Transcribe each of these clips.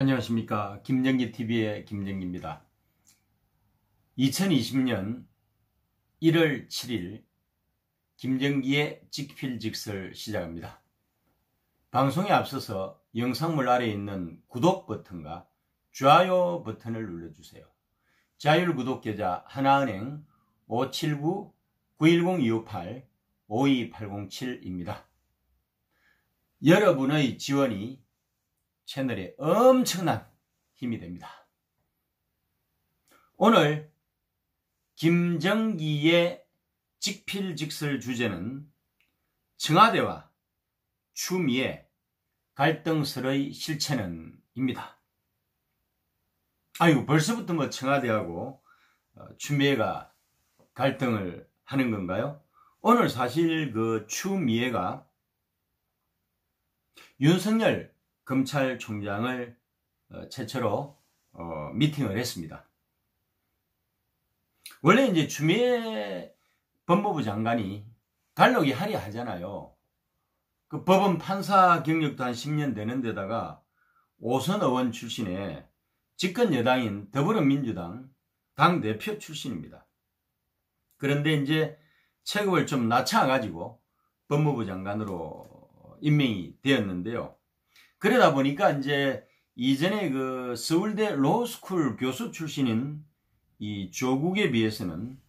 안녕하십니까. 김정기TV의 김정기입니다. 2020년 1월 7일 김정기의 직필직설 시작합니다. 방송에 앞서서 영상물 아래에 있는 구독 버튼과 좋아요 버튼을 눌러주세요. 자율 구독 계좌 하나은행 579-910-258-52807입니다. 여러분의 지원이 채널에 엄청난 힘이 됩니다. 오늘 김정기의 직필직설 주제는 청와대와 추미애 갈등설의 실체는 입니다. 아이고, 벌써부터 뭐 청와대하고 추미애가 갈등을 하는 건가요? 오늘 사실 그 추미애가 윤석열 검찰총장을 최초로 미팅을 했습니다. 원래 이제 추미애 법무부 장관이 달록이 하려 하잖아요. 그 법원 판사 경력도 한 10년 되는 데다가 5선 의원 출신의 집권 여당인 더불어민주당 당대표 출신입니다. 그런데 이제 체급을 좀 낮춰가지고 법무부 장관으로 임명이 되었는데요. 그러다 보니까 이제 이전에 그 서울대 로스쿨 교수 출신인 이 조국에 비해서는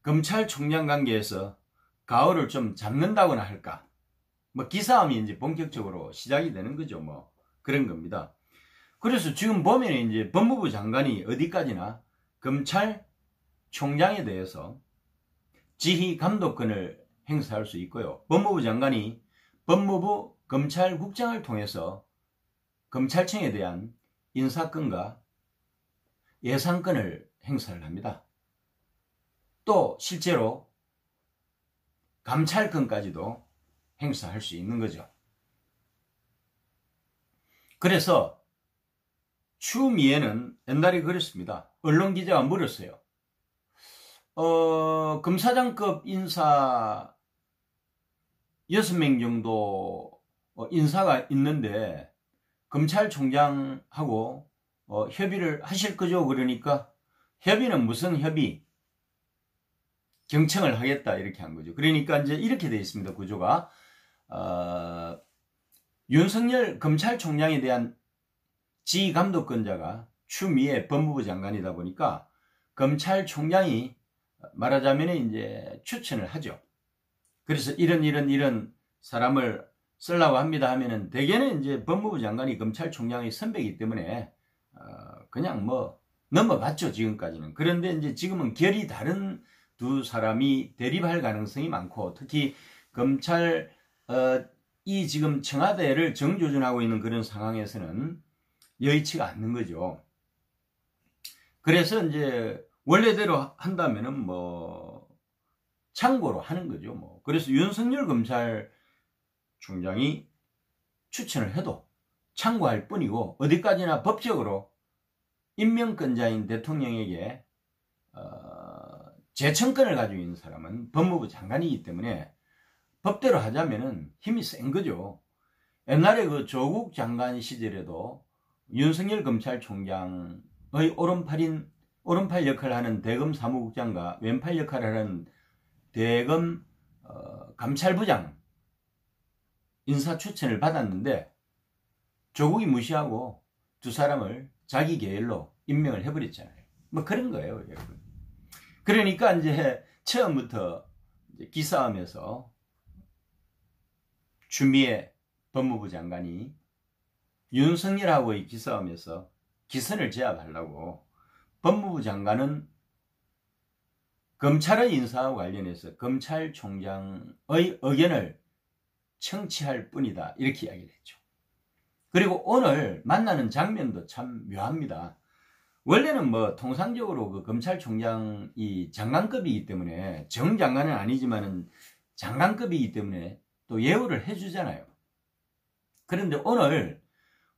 대검찰총장 관계에서 가오를 좀 잡는다거나 할까, 뭐 기싸움이 이제 본격적으로 시작이 되는 거죠. 뭐 그런 겁니다. 그래서 지금 보면 이제 법무부 장관이 어디까지나 검찰총장에 대해서 지휘 감독권을 행사할 수 있고요. 법무부 장관이 법무부 검찰국장을 통해서 검찰청에 대한 인사권과 예산권을 행사를 합니다. 또 실제로 감찰권까지도 행사할 수 있는 거죠. 그래서 추미애는 옛날에 그랬습니다. 언론기자가 물었어요. 검사장급 인사 6명 정도 인사가 있는데 검찰총장하고 협의를 하실 거죠? 그러니까 협의는 무슨 협의? 경청을 하겠다 이렇게 한 거죠. 그러니까 이제 이렇게 되어 있습니다. 구조가 윤석열 검찰총장에 대한 지휘감독권자가 추미애 법무부 장관이다 보니까 검찰총장이 말하자면 이제 추천을 하죠. 그래서 이런 사람을 쓰려고 합니다 하면은 대개는 이제 법무부 장관이 검찰총장의 선배이기 때문에 그냥 뭐 넘어갔죠, 지금까지는. 그런데 이제 지금은 결이 다른 두 사람이 대립할 가능성이 많고, 특히 검찰 이 지금 청와대를 정조준하고 있는 그런 상황에서는 여의치가 않는 거죠. 그래서 이제 원래대로 한다면은 뭐 참고로 하는 거죠. 뭐 그래서 윤석열 검찰총장이 추천을 해도 참고할 뿐이고, 어디까지나 법적으로 임명권자인 대통령에게 재청권을 가지고 있는 사람은 법무부 장관이기 때문에 법대로 하자면은 힘이 센 거죠. 옛날에 그 조국 장관 시절에도 윤석열 검찰총장의 오른팔 역할을 하는 대검 사무국장과 왼팔 역할을 하는 대검 감찰부장 인사 추천을 받았는데 조국이 무시하고 두 사람을 자기 계열로 임명을 해버렸잖아요. 뭐 그런 거예요, 여러분. 그러니까 이제 처음부터 이제 기싸움에서 추미애 법무부 장관이 윤석열하고의 기싸움에서 기선을 제압하려고 법무부 장관은 검찰의 인사와 관련해서 검찰총장의 의견을 청취할 뿐이다 이렇게 이야기를 했죠. 그리고 오늘 만나는 장면도 참 묘합니다. 원래는 뭐 통상적으로 그 검찰총장이 장관급이기 때문에, 정장관은 아니지만은 장관급이기 때문에 또 예우를 해주잖아요. 그런데 오늘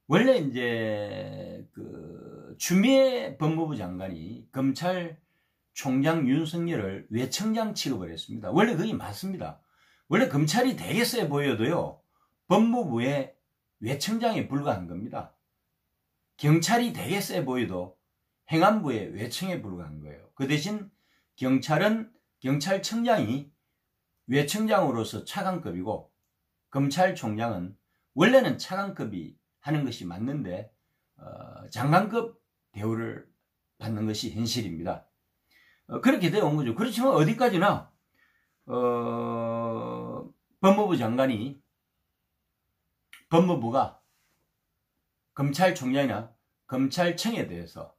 원래 이제 그 추미애 법무부 장관이 검찰총장 윤석열을 외청장 취급을 했습니다. 원래 그게 맞습니다. 원래 검찰이 되게 세 보여도요, 법무부에 외청장에 불과한 겁니다. 경찰이 되게 세 보여도 행안부의 외청에 불과한 거예요. 그 대신 경찰청장이 외청장으로서 차관급이고 검찰총장은 원래는 차관급이 하는 것이 맞는데 장관급 대우를 받는 것이 현실입니다. 그렇게 되어 온 거죠. 그렇지만 어디까지나 법무부 장관이 법무부가 검찰총장이나 검찰청에 대해서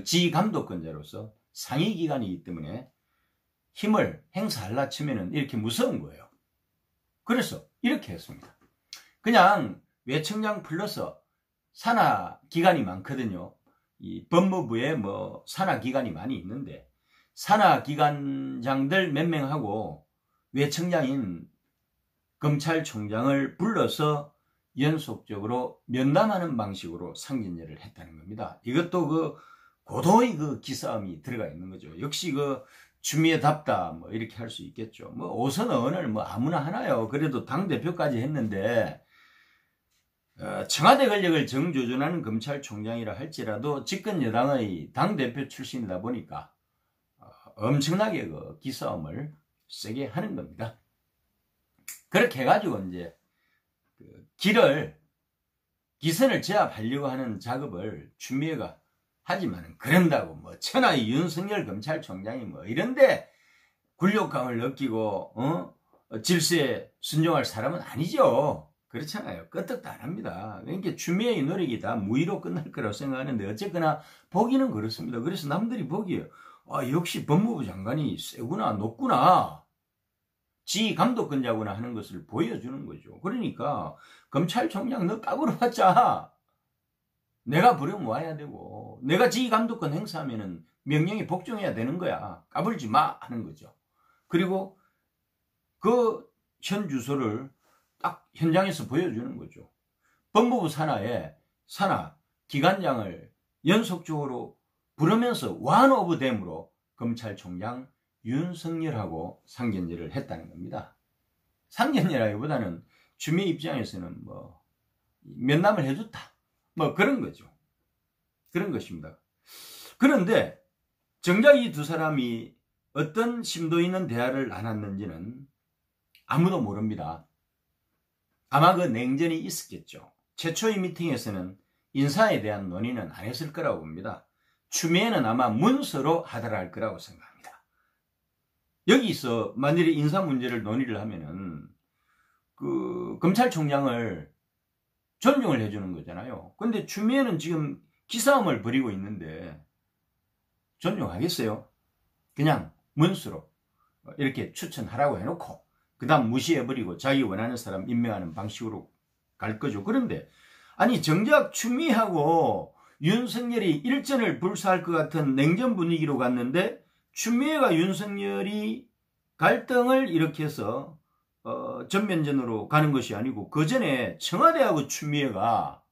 지휘감독권자로서 상위기관이기 때문에 힘을 행사하려 치면은 이렇게 무서운 거예요. 그래서 이렇게 했습니다. 그냥 외청장 플러스 산하기관이 많거든요. 이 법무부에 뭐 산하기관이 많이 있는데 산하기관장들 몇 명하고 외청장인 검찰총장을 불러서 연속적으로 면담하는 방식으로 상견례를 했다는 겁니다. 이것도 고도의 기싸움이 들어가 있는 거죠. 역시 추미애답다 뭐 이렇게 할 수 있겠죠. 뭐 5선 의원을 뭐 아무나 하나요. 그래도 당대표까지 했는데 청와대 권력을 정조준하는 검찰총장이라 할지라도 집권 여당의 당대표 출신이다 보니까 엄청나게 기싸움을 세게 하는 겁니다. 그렇게 해가지고 이제 기선을 제압하려고 하는 작업을 추미애가 하지만은 그런다고 뭐 천하의 윤석열 검찰총장이 뭐 이런데 굴욕감을 느끼고 질서에 순종할 사람은 아니죠. 그렇잖아요. 끄떡도 안 합니다. 그러니까 추미애의 노력이 다 무의로 끝날 거라고 생각하는데 어쨌거나 보기는 그렇습니다. 그래서 남들이 보기에 역시 법무부 장관이 세구나 높구나 지휘감독권자구나 하는 것을 보여주는 거죠. 그러니까 검찰총장 너 까불어봤자 내가 부르면 와야 되고 내가 지휘감독권 행사하면은 명령에 복종해야 되는 거야. 까불지 마 하는 거죠. 그리고 현 주소를 딱 현장에서 보여주는 거죠. 법무부 산하에 기관장을 연속적으로 부르면서 one of them으로 검찰총장 윤석열하고 상견례를 했다는 겁니다. 상견례라기보다는 추미애 입장에서는 뭐 면담을 해줬다. 뭐 그런 거죠. 그런 것입니다. 그런데 정작 이 두 사람이 어떤 심도 있는 대화를 나눴는지는 아무도 모릅니다. 아마 냉전이 있었겠죠. 최초의 미팅에서는 인사에 대한 논의는 안 했을 거라고 봅니다. 추미애는 아마 문서로 하달할 거라고 생각합니다. 여기서 만일에 인사 문제를 논의를 하면은 검찰총장을 존중을 해주는 거잖아요. 근데 추미애는 지금 기싸움을 벌이고 있는데 존중하겠어요? 그냥 문수로 이렇게 추천하라고 해놓고 그 다음 무시해버리고 자기 원하는 사람 임명하는 방식으로 갈 거죠. 그런데 아니 정작 추미애하고 윤석열이 일전을 불사할 것 같은 냉전 분위기로 갔는데 추미애가 윤석열이 갈등을 일으켜서 전면전으로 가는 것이 아니고 그 전에 청와대하고 추미애가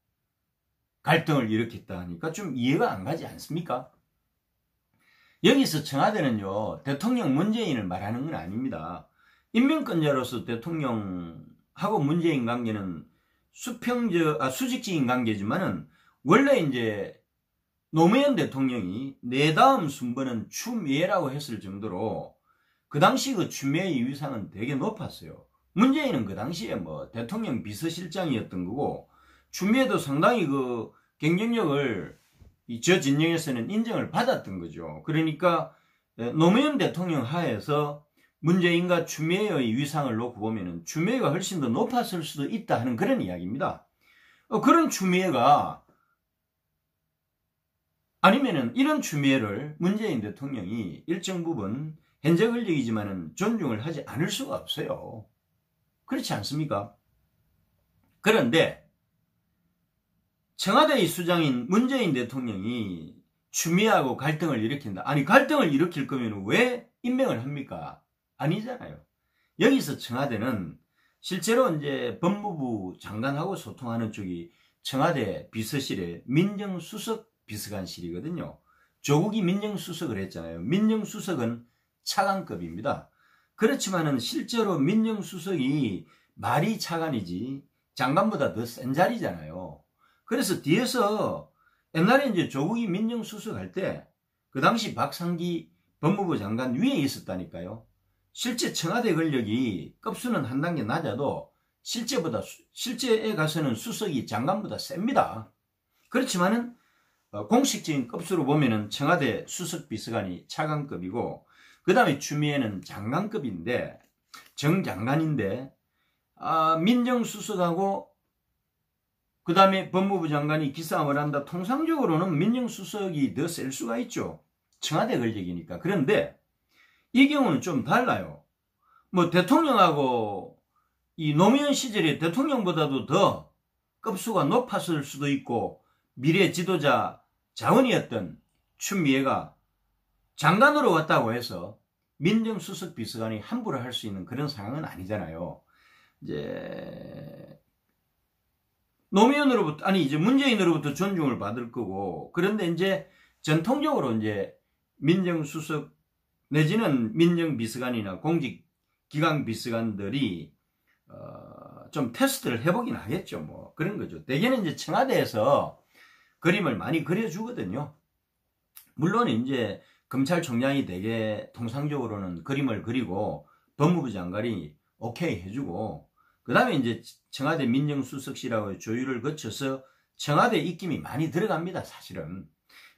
갈등을 일으켰다 하니까 좀 이해가 안 가지 않습니까? 여기서 청와대는요 대통령 문재인을 말하는 건 아닙니다. 임명권자로서 대통령하고 문재인 관계는 수직적인 관계지만은 원래 이제 노무현 대통령이 내 다음 순번은 추미애라고 했을 정도로 그 당시 추미애의 위상은 되게 높았어요. 문재인은 그 당시에 뭐 대통령 비서실장이었던 거고 추미애도 상당히 경쟁력을 저 진영에서는 인정을 받았던 거죠. 그러니까 노무현 대통령 하에서 문재인과 추미애의 위상을 놓고 보면은 추미애가 훨씬 더 높았을 수도 있다 하는 그런 이야기입니다. 그런 추미애가 아니면은 이런 추미애를 문재인 대통령이 일정 부분 현재 권력이지만은 존중을 하지 않을 수가 없어요. 그렇지 않습니까? 그런데 청와대의 수장인 문재인 대통령이 추미애하고 갈등을 일으킨다. 아니 갈등을 일으킬 거면 왜 임명을 합니까? 아니잖아요. 여기서 청와대는 실제로 이제 법무부 장관하고 소통하는 쪽이 청와대 비서실의 민정수석 비서관실이거든요. 조국이 민정수석을 했잖아요. 민정수석은 차관급입니다. 그렇지만은 실제로 민정수석이 말이 차관이지 장관보다 더 센 자리잖아요. 그래서 뒤에서 옛날에 이제 조국이 민정수석 할 때 그 당시 박상기 법무부 장관 위에 있었다니까요. 실제 청와대 권력이 급수는 한 단계 낮아도 실제에 가서는 수석이 장관보다 셉니다. 그렇지만은 공식적인 급수로 보면은 청와대 수석 비서관이 차관급이고 그 다음에 추미애는 장관급인데 정장관인데 민정수석하고 그 다음에 법무부 장관이 기싸움을 한다. 통상적으로는 민정수석이 더 셀 수가 있죠. 청와대 권력이니까. 그런데 이 경우는 좀 달라요. 뭐 대통령하고 이 노무현 시절에 대통령보다도 더 급수가 높았을 수도 있고 미래 지도자 자원이었던 추미애가 장관으로 왔다고 해서 민정수석 비서관이 함부로 할 수 있는 그런 상황은 아니잖아요. 이제 노무현으로부터 이제 문재인으로부터 존중을 받을 거고 그런데 이제 전통적으로 이제 민정수석 내지는 민정비서관이나 공직기강비서관들이 좀 테스트를 해보긴 하겠죠. 뭐 그런 거죠. 대개는 이제 청와대에서 그림을 많이 그려주거든요. 물론 이제 검찰총장이 대개 통상적으로는 그림을 그리고 법무부 장관이 오케이 해주고 그 다음에 이제 청와대 민정수석실하고 조율을 거쳐서 청와대 입김이 많이 들어갑니다. 사실은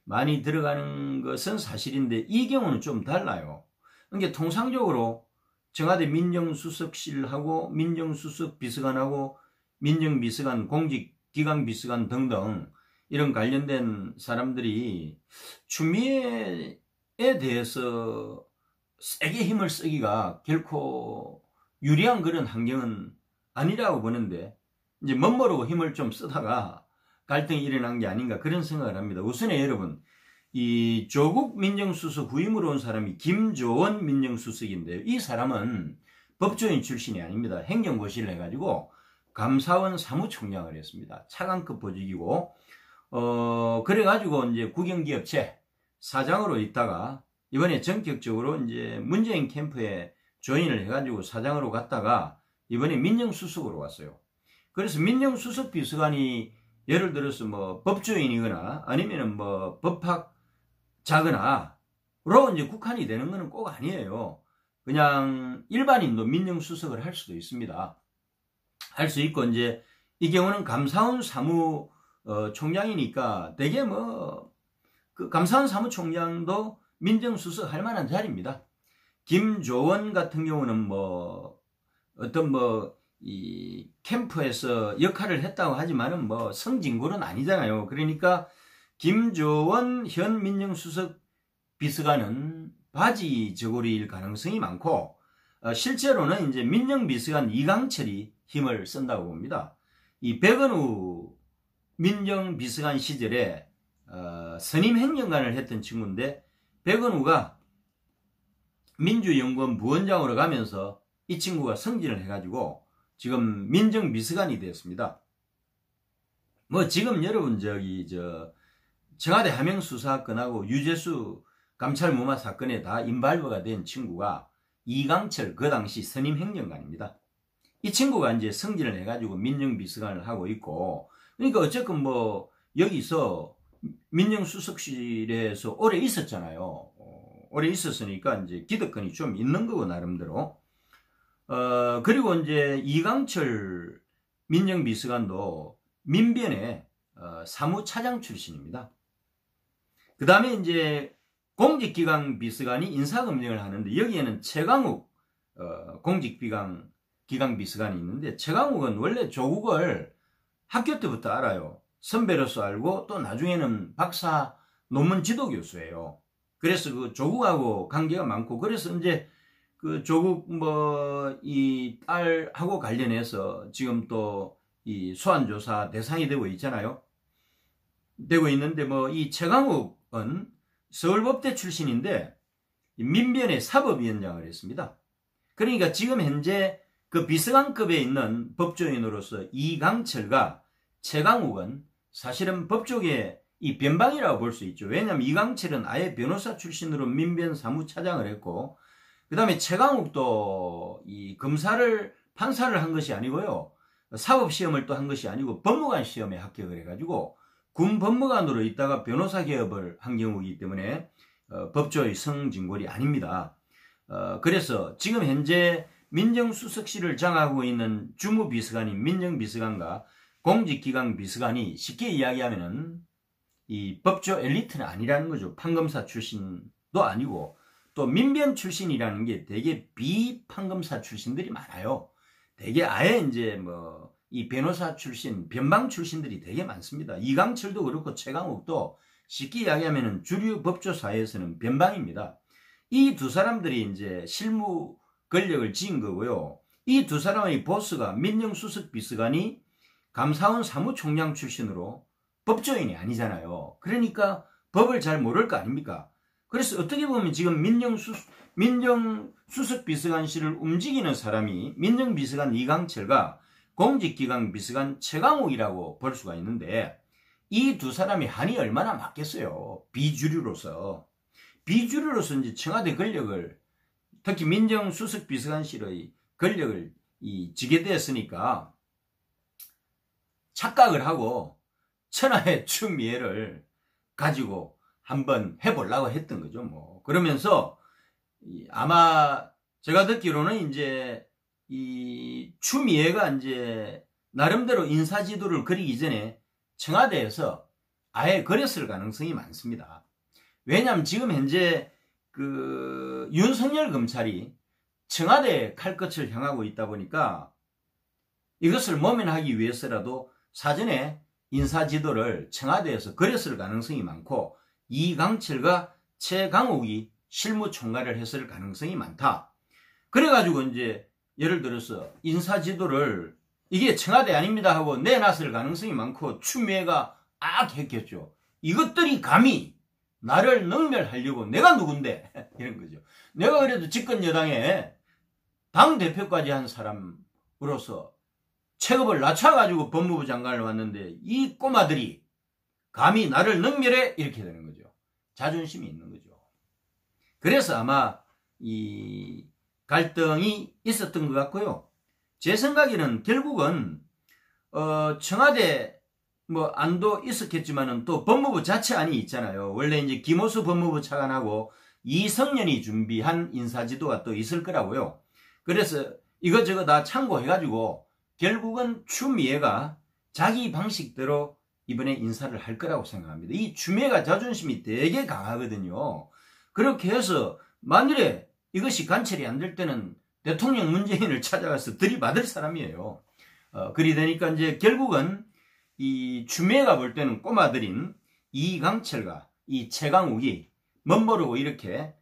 많이 들어가는 것은 사실인데 이 경우는 좀 달라요. 그러니까 통상적으로 청와대 민정수석실하고 민정수석 비서관하고 민정비서관, 공직기강비서관 등등 이런 관련된 사람들이 추미애에 대해서 세게 힘을 쓰기가 결코 유리한 그런 환경은 아니라고 보는데 이제 멋모르고 힘을 좀 쓰다가 갈등이 일어난 게 아닌가 그런 생각을 합니다. 우선에 여러분 이 조국 민정수석 후임으로 온 사람이 김조원 민정수석인데요. 이 사람은 법조인 출신이 아닙니다. 행정고시를 해가지고 감사원 사무총장을 했습니다. 차관급 보직이고 그래가지고 이제 국영기업체 사장으로 있다가 이번에 전격적으로 이제 문재인 캠프에 조인을 해가지고 사장으로 갔다가 이번에 민정수석으로 왔어요. 그래서 민정수석 비서관이 예를 들어서 뭐 법조인이거나 아니면은 뭐 법학자거나로 이제 국한이 되는 거는 꼭 아니에요. 그냥 일반인도 민정수석을 할 수도 있습니다. 할 수 있고 이제 이 경우는 감사원 사무총장이니까 되게 뭐 그 감사원 사무총장도 민정수석 할 만한 자리입니다. 김조원 같은 경우는 뭐 어떤 뭐 이 캠프에서 역할을 했다고 하지만은 뭐 성진군은 아니잖아요. 그러니까 김조원 현 민정수석 비서관은 바지 저고리일 가능성이 많고 실제로는 이제 민정비서관 이강철이 힘을 쓴다고 봅니다. 이 백은우 민정비서관 시절에 선임행정관을 했던 친구인데 백은우가 민주연구원 부원장으로 가면서 이 친구가 승진을 해가지고 지금 민정비서관이 되었습니다. 뭐 지금 여러분 청와대 하명수사건하고 유재수 감찰무마 사건에 다 인발버가 된 친구가 이강철 그 당시 선임행정관입니다. 이 친구가 이제 승진을 해가지고 민정비서관을 하고 있고 그러니까 어쨌건 뭐 여기서 민정수석실에서 오래 있었잖아요. 오래 있었으니까 이제 기득권이 좀 있는 거고 나름대로. 그리고 이제 이강철 민정비서관도 민변의 사무차장 출신입니다. 그 다음에 이제 공직기강비서관이 인사검증을 하는데 여기에는 최강욱 공직기강비서관이 있는데 최강욱은 원래 조국을 학교 때부터 알아요. 선배로서 알고 또 나중에는 박사 논문 지도교수예요. 그래서 그 조국하고 관계가 많고 그래서 이제 그 조국 이 딸하고 관련해서 지금 또 이 소환조사 대상이 되고 있잖아요. 되고 있는데 뭐 이 최강욱은 서울법대 출신인데 민변의 사법위원장을 했습니다. 그러니까 지금 현재 그 비서관급에 있는 법조인으로서 이강철과 최강욱은 사실은 법조계 이 변방이라고 볼 수 있죠. 왜냐하면 이강철은 아예 변호사 출신으로 민변 사무차장을 했고 그 다음에 최강욱도 이 판사를 한 것이 아니고요. 사법시험을 또 한 것이 아니고 법무관 시험에 합격을 해가지고 군 법무관으로 있다가 변호사 개업을 한 경우이기 때문에 법조의 성진골이 아닙니다. 그래서 지금 현재 민정수석실을 장악하고 있는 주무비서관인 민정비서관과 공직기강 비서관이 쉽게 이야기하면은 이 법조 엘리트는 아니라는 거죠. 판검사 출신도 아니고 또 민변 출신이라는 게 되게 비판검사 출신들이 많아요. 되게 아예 이제 뭐 이 변호사 출신, 변방 출신들이 되게 많습니다. 이강철도 그렇고 최강욱도 쉽게 이야기하면은 주류 법조사에서는 변방입니다. 이 두 사람들이 이제 실무 권력을 지은 거고요. 이 두 사람의 보스가 민정수석 비서관이 감사원 사무총장 출신으로 법조인이 아니잖아요. 그러니까 법을 잘 모를 거 아닙니까? 그래서 어떻게 보면 지금 민정수석 비서관실을 움직이는 사람이 민정비서관 이강철과 공직기강 비서관 최강욱이라고 볼 수가 있는데 이 두 사람이 한이 얼마나 맞겠어요. 비주류로서 이제 청와대 권력을 특히 민정수석 비서관실의 권력을 지게 되었으니까 착각을 하고 천하의 추미애를 가지고 한번 해보려고 했던 거죠. 뭐 그러면서 아마 제가 듣기로는 이제 이 추미애가 이제 나름대로 인사지도를 그리기 전에 청와대에서 아예 그랬을 가능성이 많습니다. 왜냐하면 지금 현재 그 윤석열 검찰이 청와대에 칼끝을 향하고 있다 보니까 이것을 모면하기 위해서라도 사전에 인사지도를 청와대에서 그렸을 가능성이 많고 이강철과 최강욱이 실무총괄을 했을 가능성이 많다. 그래가지고 이제 예를 들어서 인사지도를 이게 청와대 아닙니다 하고 내놨을 가능성이 많고 추미애가 했겠죠. 이것들이 감히 나를 능멸하려고 내가 누군데 이런 거죠. 내가 그래도 집권 여당에 당대표까지 한 사람으로서 체급을 낮춰가지고 법무부 장관을 왔는데 이 꼬마들이 감히 나를 능멸해 이렇게 되는 거죠. 자존심이 있는 거죠. 그래서 아마 이 갈등이 있었던 것 같고요. 제 생각에는 결국은 청와대 뭐 안도 있었겠지만은 또 법무부 자체안이 있잖아요. 원래 이제 김호수 법무부 차관하고 이성년이 준비한 인사지도가 또 있을 거라고요. 그래서 이것저것 다 참고해가지고 결국은 추미애가 자기 방식대로 이번에 인사를 할 거라고 생각합니다. 이 추미애가 자존심이 되게 강하거든요. 그렇게 해서 만일에 이것이 관철이 안 될 때는 대통령 문재인을 찾아가서 들이받을 사람이에요. 그리 되니까 이제 결국은 이 추미애가 볼 때는 꼬마들인 이강철과 이 최강욱이 멋모르고 이렇게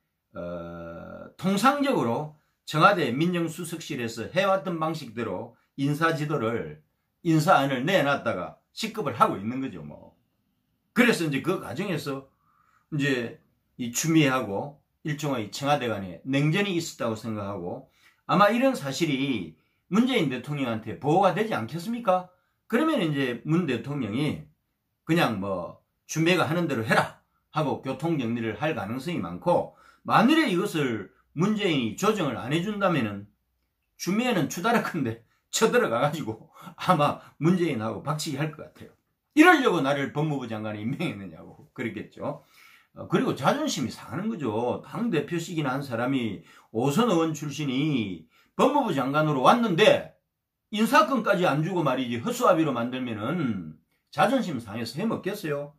통상적으로 청와대 민정수석실에서 해왔던 방식대로 인사안을 내놨다가 식급을 하고 있는 거죠, 뭐. 그래서 이제 그 과정에서 이제 이 추미애하고 일종의 청와대 간에 냉전이 있었다고 생각하고 아마 이런 사실이 문재인 대통령한테 보고가 되지 않겠습니까? 그러면 이제 문 대통령이 그냥 뭐 추미애가 하는 대로 해라 하고 교통정리를 할 가능성이 많고 만일에 이것을 문재인이 조정을 안 해준다면은 추미애는 추다라컨대 쳐들어가가지고 아마 문재인하고 박치기 할 것 같아요. 이러려고 나를 법무부 장관에 임명했느냐고 그랬겠죠. 그리고 자존심이 상하는 거죠. 당대표식이나 한 사람이 오선 의원 출신이 법무부 장관으로 왔는데 인사권까지 안 주고 말이지 헛수아비로 만들면은 자존심 상해서 해먹겠어요.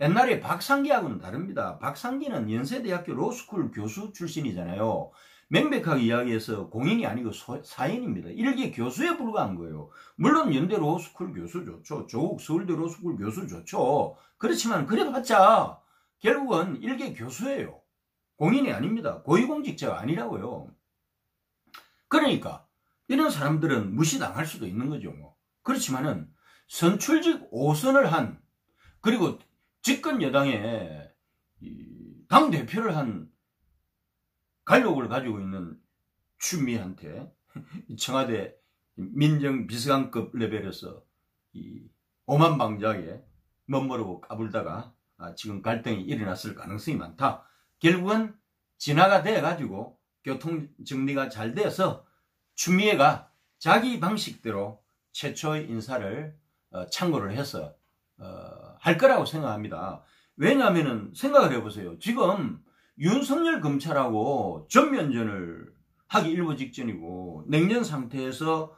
옛날에 박상기하고는 다릅니다. 박상기는 연세대학교 로스쿨 교수 출신이잖아요. 명백하게 이야기해서 공인이 아니고 사인입니다. 일개 교수에 불과한 거예요. 물론 연대 로스쿨 교수 좋죠. 조국 서울대 로스쿨 교수 좋죠. 그렇지만 그래봤자 결국은 일개 교수예요. 공인이 아닙니다. 고위공직자가 아니라고요. 그러니까 이런 사람들은 무시당할 수도 있는 거죠. 뭐. 그렇지만은 선출직 5선을 한 그리고 집권 여당의 당대표를 한 갈록을 가지고 있는 추미애한테 청와대 민정비서관급 레벨에서 오만방자하게 멋모르고 까불다가 지금 갈등이 일어났을 가능성이 많다. 결국은 진화가 돼가지고 교통정리가 잘 돼서 추미애가 자기 방식대로 최초의 인사를 참고를 해서 할 거라고 생각합니다. 왜냐하면 생각을 해보세요. 지금 윤석열 검찰하고 전면전을 하기 일보 직전이고 냉전 상태에서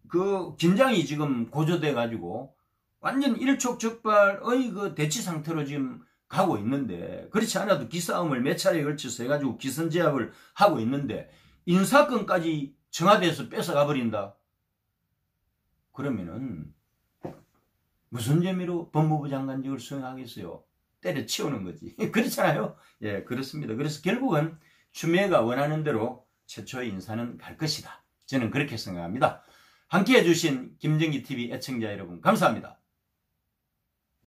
그 긴장이 지금 고조돼 가지고 완전 일촉즉발의 그 대치 상태로 지금 가고 있는데, 그렇지 않아도 기싸움을 몇 차례에 걸쳐서 해가지고 기선제압을 하고 있는데 인사권까지 청와대에서 뺏어가 버린다. 그러면은 무슨 재미로 법무부 장관직을 수행하겠어요? 때려치우는 거지. 그렇잖아요. 예, 그렇습니다. 그래서 결국은 추미애가 원하는 대로 최초의 인사는 갈 것이다. 저는 그렇게 생각합니다. 함께해 주신 김정기TV 애청자 여러분 감사합니다.